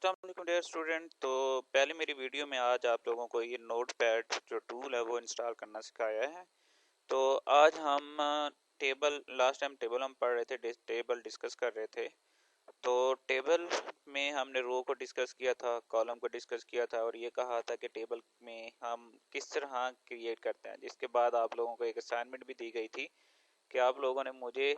अस्सलाम वालेकुम dear student. तो पहले मेरी वीडियो में आज आप लोगों को ये नोटपैड जो टूल है वो इंस्टॉल करना सिखाया है। तो आज हम टेबल लास्ट टाइम टेबल हम पढ़ रहे थे, टेबल डिस्कस कर रहे थे। तो टेबल में हमने रो को डिस्कस किया था, कॉलम को डिस्कस किया था और ये कहा था कि टेबल में हम किस तरह क्रिएट करते हैं। जिसके बाद आप लोगों को एक असाइनमेंट भी दी गई थी कि आप लोगों ने मुझे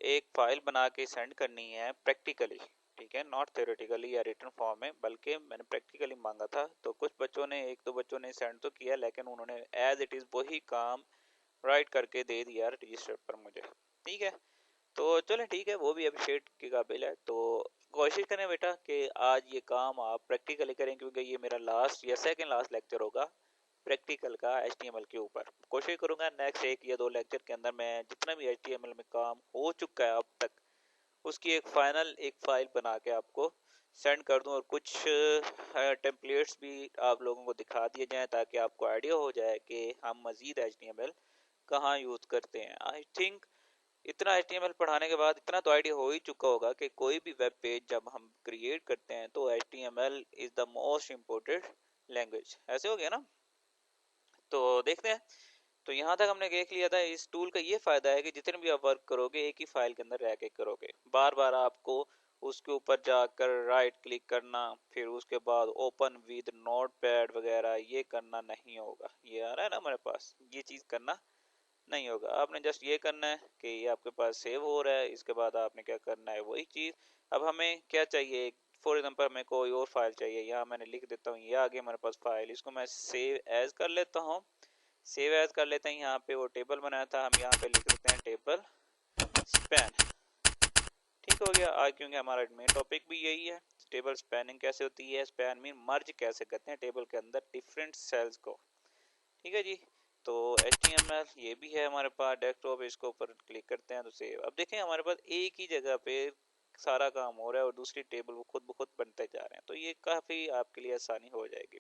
एक फाइल बना के सेंड करनी है प्रैक्टिकली, ठीक है, नॉट थ्योरेटिकली या रिटन फॉर्म में, बल्कि मैंने प्रैक्टिकली मांगा था। तो कुछ बच्चों ने, एक दो बच्चों ने सेंड तो किया, लेकिन उन्होंने एज इट इज़ वही काम राइट करके दे दिया रजिस्टर पर मुझे। ठीक है, तो चले ठीक है, वो भी अप्रिशिएट के काबिल है। तो कोशिश करें बेटा कि आज ये काम आप प्रैक्टिकली करें, क्योंकि ये मेरा लास्ट या सेकंड लास्ट लेक्चर होगा प्रैक्टिकल का HTML के ऊपर। कोशिश करूंगा नेक्स्ट एक या दो लेक्चर के अंदर मैं जितना भी HTML में काम हो चुका है अब तक उसकी एक फाइनल एक फाइल बना के आपको सेंड कर दूं, और कुछ टेम्पलेट्स भी आप लोगों को दिखा दिए जाएं ताकि आपको आइडिया हो जाए कि हम मज़ीद HTML कहाँ यूज़ करते हैं। आई थिंक इतना HTML पढ़ाने के बाद इतना तो आइडिया हो ही चुका होगा कि कोई भी वेब पेज जब हम क्रिएट करते हैं तो HTML is the most important language. ऐसे हो गया ना? तो देखते हैं। तो यहाँ तक हमने देख लिया था। इस टूल का ये फायदा है कि जितने भी आप वर्क करोगे एक ही फाइल के अंदर रह के करोगे, बार बार आपको उसके ऊपर जाकर राइट क्लिक करना, फिर उसके बाद ओपन विद नोटपैड वगैरह ये करना नहीं होगा। ये आ रहा है ना हमारे पास, ये चीज़ करना नहीं होगा। आपने जस्ट ये करना है कि ये आपके पास सेव हो रहा है, इसके बाद आपने क्या करना है वही चीज़। अब हमें क्या चाहिए, फॉर एग्जांपल हमें कोई और फाइल चाहिए, यहाँ मैंने लिख देता हूँ, ये आगे हमारे पास फाइल, इसको मैं सेव एज कर लेता हूँ। सेव एज कर लेते हैं, यहाँ पे वो टेबल बनाया था, हम यहाँ पे लिख देते हैं टेबल स्पैन। ठीक हो गया आज, क्योंकि हमारा मेन टॉपिक भी यही है। टेबल स्पैनिंग कैसे होती है, स्पैन मीन मर्ज कैसे करते हैं टेबल के अंदर डिफरेंट सेल्स को। ठीक है जी। तो HTML ये भी है हमारे पास डेस्कटॉप, इसको ऊपर क्लिक करते हैं तो सेव। अब देखें हमारे पास एक ही जगह पे सारा काम हो रहा है और दूसरी टेबल वो खुद ब खुद बनते जा रहे हैं, तो ये काफ़ी आपके लिए आसानी हो जाएगी।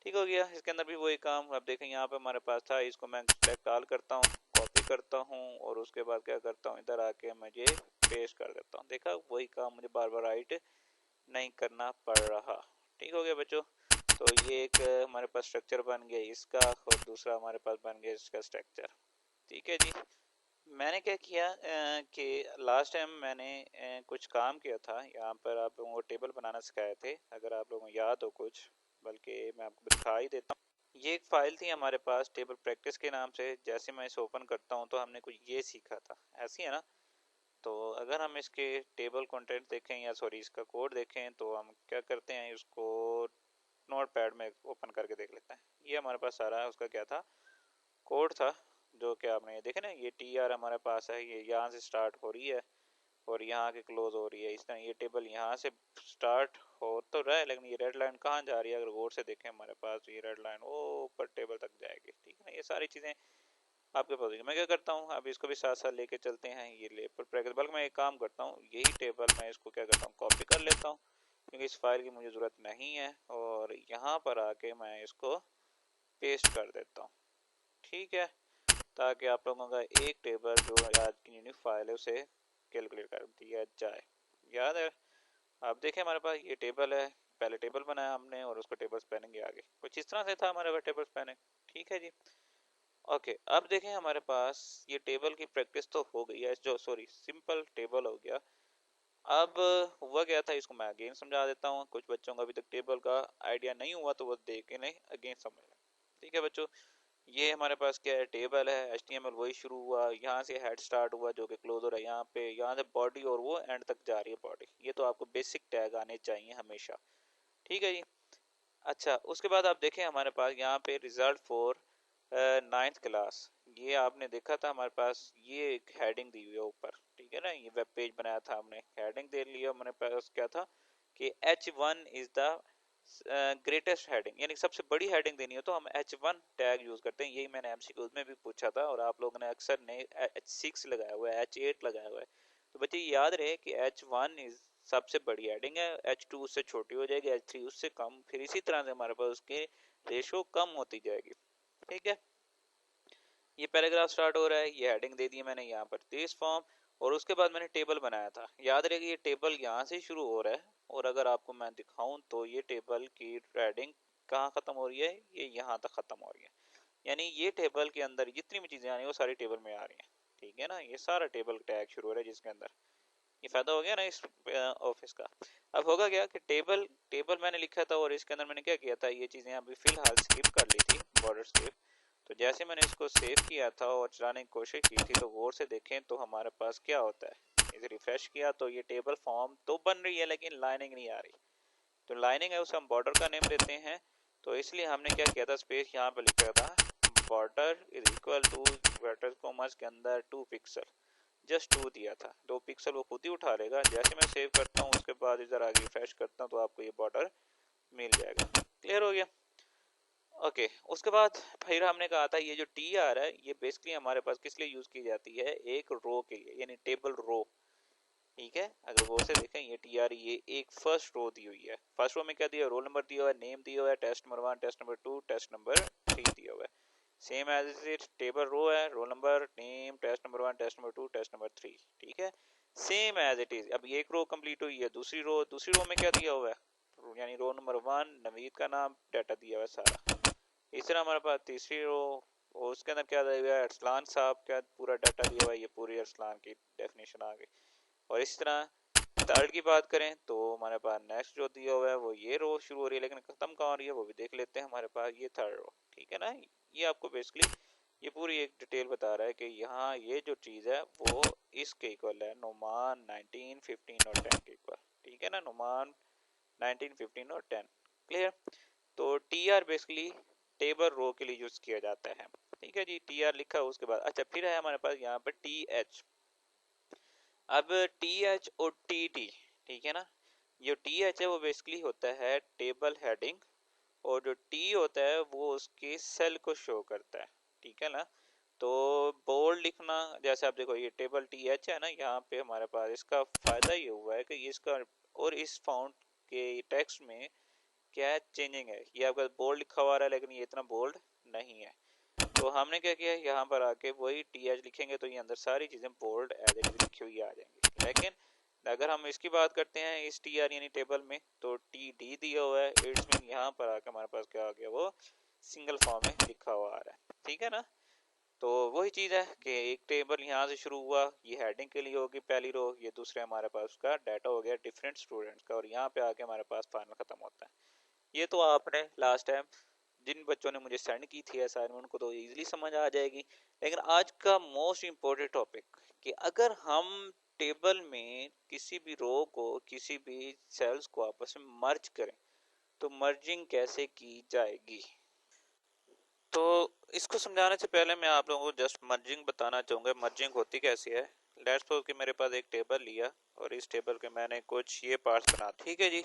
ठीक हो गया, इसके अंदर भी वही काम। अब देखें यहाँ पे हमारे पास था, इसको मैं सेलेक्ट ऑल करता हूँ, कॉपी करता हूँ और उसके बाद क्या करता हूँ, इधर आके मुझे पेस्ट कर देता हूँ। देखा, वही काम मुझे बार बार राइट नहीं करना पड़ रहा। ठीक हो गया बच्चों। तो ये एक हमारे पास स्ट्रक्चर बन गया इसका, और दूसरा हमारे पास बन गया इसका स्ट्रक्चर। ठीक है जी। मैंने क्या किया कि लास्ट टाइम मैंने कुछ काम किया था, यहाँ पर आप लोगों को टेबल बनाना सिखाए थे, अगर आप लोगों को याद हो कुछ, बल्कि मैं आपको दिखा ही देता हूँ। ये एक फाइल थी हमारे पास टेबल प्रैक्टिस के नाम से। जैसे मैं इसे ओपन करता हूँ तो हमने कुछ ये सीखा था, ऐसी है ना। तो अगर हम इसके टेबल कंटेंट देखें, या सॉरी इसका कोड देखें, तो हम क्या करते हैं, इसको नोटपैड में ओपन करके देख लेते हैं। ये हमारे पास सारा उसका क्या था, कोड था, जो कि आपने ये देखे ना, ये TR हमारे पास है, ये यहाँ से स्टार्ट हो रही है और यहाँ के क्लोज हो रही है। इस तरह ये टेबल यहाँ से स्टार्ट हो तो रहा है, लेकिन ये रेड लाइन कहाँ जा रही है, अगर गौर से देखें हमारे पास, तो ये रेड लाइन वो ऊपर टेबल तक जाएगी। ठीक है ना, ये सारी चीज़ें आपके पास होगी। मैं क्या करता हूँ, अब इसको भी साथ साथ लेके चलते हैं। ये लेपर प्रैक्टिस, बल्कि मैं एक काम करता हूँ, यही टेबल मैं इसको क्या करता हूँ, कॉपी कर लेता हूँ, क्योंकि इस फाइल की मुझे ज़रूरत नहीं है, और यहाँ पर आके मैं इसको पेस्ट कर देता हूँ। ठीक है, ताकि आप लोगों का एक टेबल जो आज की यूनिक फाइल है उसे कैलकुलेट कर दिया जाए। याद है? आप देखें हमारे पास ये टेबल है, पहले टेबल बनाया हमने और उसको टेबल स्पैनिंग के आगे कुछ इस तरह से था हमारे पास टेबल स्पैनिंग। ठीक है जी। ओके, अब देखें हमारे पास ये टेबल की प्रैक्टिस तो हो गई है, जो सॉरी सिंपल टेबल हो गया। अब हुआ क्या था, इसको मैं अगेन समझा देता हूँ। कुछ बच्चों को अभी तक टेबल का आइडिया नहीं हुआ तो वो देख के नहीं अगेन समझ लें। ठीक है बच्चों, ये हमारे पास क्या है, टेबल है। HTML वही शुरू हुआ, यहाँ से हेड स्टार्ट हुआ जो कि क्लोज हो रहा है यहाँ पे, यहाँ से बॉडी और वो एंड तक जा रही है बॉडी। ये तो आपको बेसिक टैग आने चाहिए हमेशा। ठीक है जी। अच्छा, उसके बाद आप देखें हमारे पास यहाँ पे रिजल्ट फॉर 9th क्लास, ये आपने देखा था हमारे पास, ये एक हेडिंग दी हुई है ऊपर। ठीक है ना, ये वेब पेज बनाया था हमने, हेडिंग दे लिया हमारे पास। क्या था कि H1 is the greatest heading, यानी सबसे बड़ी हेडिंग देनी हो तो हम H1 टैग यूज करते हैं। यही मैंने MCQ में भी पूछा था और आप लोगों ने अक्सर ने H6 लगाया हुआ है, H8 लगाया हुआ है। तो बच्चे याद रहे कि H1 इज सबसे बड़ी हेडिंग है, H2 उससे छोटी हो जाएगी, H3 उससे कम, फिर इसी तरह से हमारे पास उसकी रेशो कम होती जाएगी। ठीक है, ये पैराग्राफ स्टार्ट हो रहा है, ये हेडिंग दे दी मैंने यहाँ पर, दिस फॉर्म, और उसके बाद मैंने टेबल बनाया था। याद रहे कि ये टेबल यहाँ से शुरू हो रहा है, और अगर आपको मैं दिखाऊं तो ये टेबल की हेडिंग कहाँ ख़त्म हो रही है, ये यहाँ तक ख़त्म हो रही है। यानी ये टेबल के अंदर जितनी भी चीज़ें आ रही हैं वो सारी टेबल में आ रही हैं, ठीक है ना। ये सारा टेबल टैग शुरू हो रहा है जिसके अंदर, ये फायदा हो गया ना इस ऑफिस का। अब होगा क्या कि टेबल टेबल मैंने लिखा था और इसके अंदर मैंने क्या किया था, ये चीज़ें अभी फ़िलहाल स्किप कर ली थी, बॉर्डर स्किप। तो जैसे मैंने इसको सेव किया था और चलाने की कोशिश की थी तो गौर से देखें तो हमारे पास क्या होता है, इसे रिफ्रेश किया तो ये टेबल फॉर्म तो बन रही है लेकिन लाइनिंग नहीं आ रही। तो लाइनिंग है उसे हम बॉर्डर का नेम देते हैं। तो इसलिए हमने क्या किया था, स्पेस यहाँ पे लिखा था border is equal to inverted commas के अंदर 2 पिक्सल, जस्ट 2 दिया था। 2 पिक्सल वो खुद ही उठा लेगा। जैसे मैं सेव करता हूँ उसके बाद इधर आगे रिफ्रेश करता हूँ तो आपको ये बॉर्डर मिल जाएगा। क्लियर हो गया। ओके, उसके बाद फिर हमने कहा था ये जो टी आर है ये बेसिकली हमारे पास किस लिए यूज की जाती है, एक रो के लिए, यानी टेबल रो, ठीक है। अगर वो से देखें ये टी आर, ये एक फर्स्ट रो दी हुई है। फर्स्ट रो में क्या दिया, रोल नंबर दिया हुआ है, नेम दिया हुआ है, test number 1, test number 2, test number 3 दिया हुआ है। Same as it table row है, roll number, name, test number 1, test number 2, test number 3, ठीक है, सेम एज इट इज। अब एक रो कंप्लीट हुई है, दूसरी रो में क्या दिया हुआ है, यानी रो नंबर 1 नवीद का नाम, डाटा दिया हुआ है सारा। इस तरह हमारे पास तीसरी रो, और उसके अंदर क्या दिया हुआ है, अरसलान साहब का पूरा डाटा दिया हुआ है, ये पूरी अरसलान की डेफिनेशन आ गई। और इस तरह थर्ड की बात करें तो हमारे पास नेक्स्ट जो दिया हुआ है वो ये रो शुरू हो रही है लेकिन खत्म कहाँ हो रही है वो भी देख लेते हैं। हमारे पास ये थर्ड रो, ठीक है ना। ये आपको बेसिकली ये पूरी एक डिटेल बता रहा है कि यहाँ ये जो चीज़ है वो इसके इक्वल है, नुमान 19, 15 और 10 के इक्वल, ठीक है ना, नुमान 19, 15 और 10। क्लियर। तो T R basically table row के लिए यूज किया जाता है, ठीक है जी। टी आर लिखा उसके बाद अच्छा फिर है हमारे पास यहाँ पर टी एच। अब टी एच और टी टी, ठीक है ना। जो टी एच है वो बेसिकली होता है टेबल हेडिंग, और जो टी होता है वो उसके सेल को शो करता है, ठीक है ना। तो बोल्ड लिखना, जैसे आप देखो ये टेबल टी एच है ना, यहाँ पे हमारे पास इसका फायदा ये हुआ है कि इसका और इस फाउंट के टेक्स्ट में क्या चेंजिंग है, ये आपका बोल्ड लिखा हुआ है लेकिन ये इतना बोल्ड नहीं है। तो हमने क्या किया, यहाँ पर आके वही टी एच लिखेंगे तो ये अंदर सारी चीज़ें बोल्ड एज इट इज लिखी हुई आ जाएंगी। लेकिन अगर हम इसकी बात करते हैं इस टी आर यानी टेबल में, तो टी डी दिया हुआ है, इट्स मीन यहाँ पर आके हमारे पास क्या आ गया, वो सिंगल फॉर्म में लिखा हुआ आ रहा है, ठीक है ना। तो वही चीज़ है कि एक टेबल यहाँ से शुरू हुआ, ये हेडिंग के लिए होगी पहली रो, ये दूसरे हमारे पास उसका डाटा हो गया डिफरेंट स्टूडेंट्स का, और यहाँ पे आके हमारे पास फाइनल खत्म होता है। ये तो आपने लास्ट टाइम जिन बच्चों ने मुझे सेंड की थी असाइनमेंट उनको तो इजीली समझ आ जाएगी। लेकिन आज का मोस्ट इम्पोर्टेंट टॉपिक कि अगर हम टेबल में किसी भी रो को, किसी भी सेल्स को आपस में मर्ज करें तो मर्जिंग कैसे की जाएगी। तो इसको समझाने से पहले मैं आप लोगों को जस्ट मर्जिंग बताना चाहूँगा, मर्जिंग होती कैसी है। लेट्स सपोज कि मेरे पास एक टेबल लिया और इस टेबल के मैंने कुछ ये पार्ट्स बना, ठीक है जी।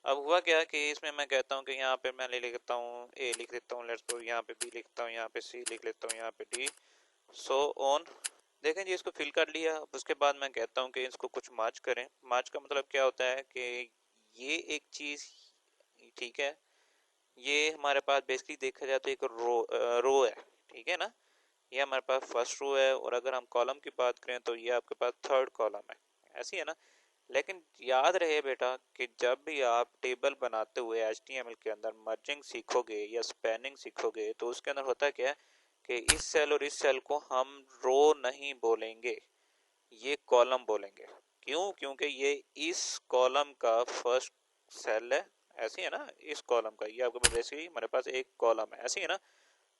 अब हुआ क्या कि इसमें मैं कहता हूँ कि यहाँ पे मैं ले लेता हूँ ए लिख लेता हूँ, लेट्स सपोज यहाँ पे बी लिखता हूँ, यहाँ पे सी लिख लेता हूँ, यहाँ पे डी, सो ऑन। देखें जी इसको फिल कर लिया। उसके बाद मैं कहता हूँ कि इसको कुछ मर्ज करें। मर्ज का मतलब क्या होता है कि ये एक चीज़, ठीक है, ये हमारे पास बेसिकली देखा जाए तो एक रो है, ठीक है ना। ये हमारे पास फर्स्ट रो है, और अगर हम कॉलम की बात करें तो ये आपके पास थर्ड कॉलम है, ऐसी है ना। लेकिन याद रहे बेटा कि जब भी आप टेबल बनाते हुए HTML के अंदर मर्जिंग सीखोगे या स्पैनिंग सीखोगे तो उसके अंदर होता क्या है कि इस सेल और इस सेल को हम रो नहीं बोलेंगे, ये कॉलम बोलेंगे। क्यों, क्योंकि ये इस कॉलम का फर्स्ट सेल है, ऐसी है ना। इस कॉलम का ये आपके पास बेसिकली हमारे पास एक कॉलम है, ऐसी है ना।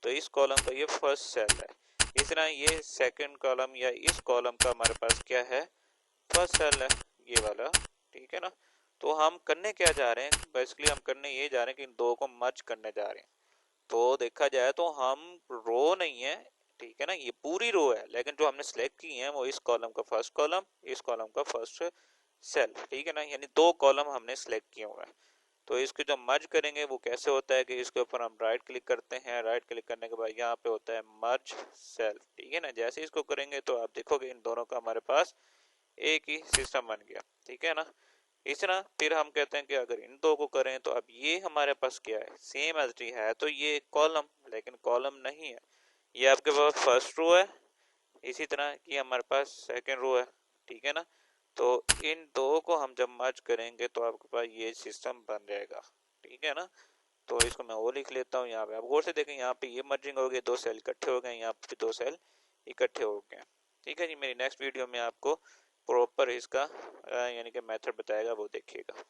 तो इस कॉलम का ये फर्स्ट सेल है। इस तरह ये सेकंड कॉलम या इस कॉलम का हमारे पास क्या है, फर्स्ट सेल है, ये वाला, ठीक है ना। तो हम करने क्या जा रहे हैं, बेसिकली हम करने ये जा रहे हैं कि इन दो को मर्ज करने जा रहे हैं। तो देखा जाए तो हम रो नहीं है, ठीक है ना, ये पूरी रो है, लेकिन जो हमने सेलेक्ट की है वो इस कॉलम का फर्स्ट कॉलम, इस कॉलम का फर्स्ट सेल, ठीक है ना, यानी दो कॉलम हमने सेलेक्ट किए हुए हैं। तो इसको जब मर्ज करेंगे वो कैसे होता है कि इसके ऊपर हम राइट क्लिक करते हैं, राइट क्लिक करने के बाद यहाँ पे होता है मर्ज सेल, ठीक है ना। जैसे इसको करेंगे तो आप देखोगे इन दोनों का हमारे पास एक ही सिस्टम बन गया, ठीक है ना। इस तरह फिर हम कहते हैं कि अगर इन दो को करें तो अब ये हमारे पास क्या है, सेम एज टी है, तो ये कॉलम, लेकिन कॉलम नहीं है, ये आपके पास फर्स्ट रो है। इसी तरह ये हमारे पास सेकंड रो है, ठीक है ना। तो इन दो को हम जब मर्ज करेंगे तो आपके पास ये सिस्टम बन जाएगा, ठीक है ना। तो इसको मैं वो लिख लेता हूँ यहाँ पे। आप गौर से देखें, यहाँ पे ये मर्जिंग हो गई, दो सेल इकट्ठे हो गए, यहाँ पे दो सेल इकट्ठे हो गए। ठीक है जी, मेरी नेक्स्ट वीडियो में आपको प्रॉपर इसका यानी कि मेथड बताएगा, वो देखिएगा।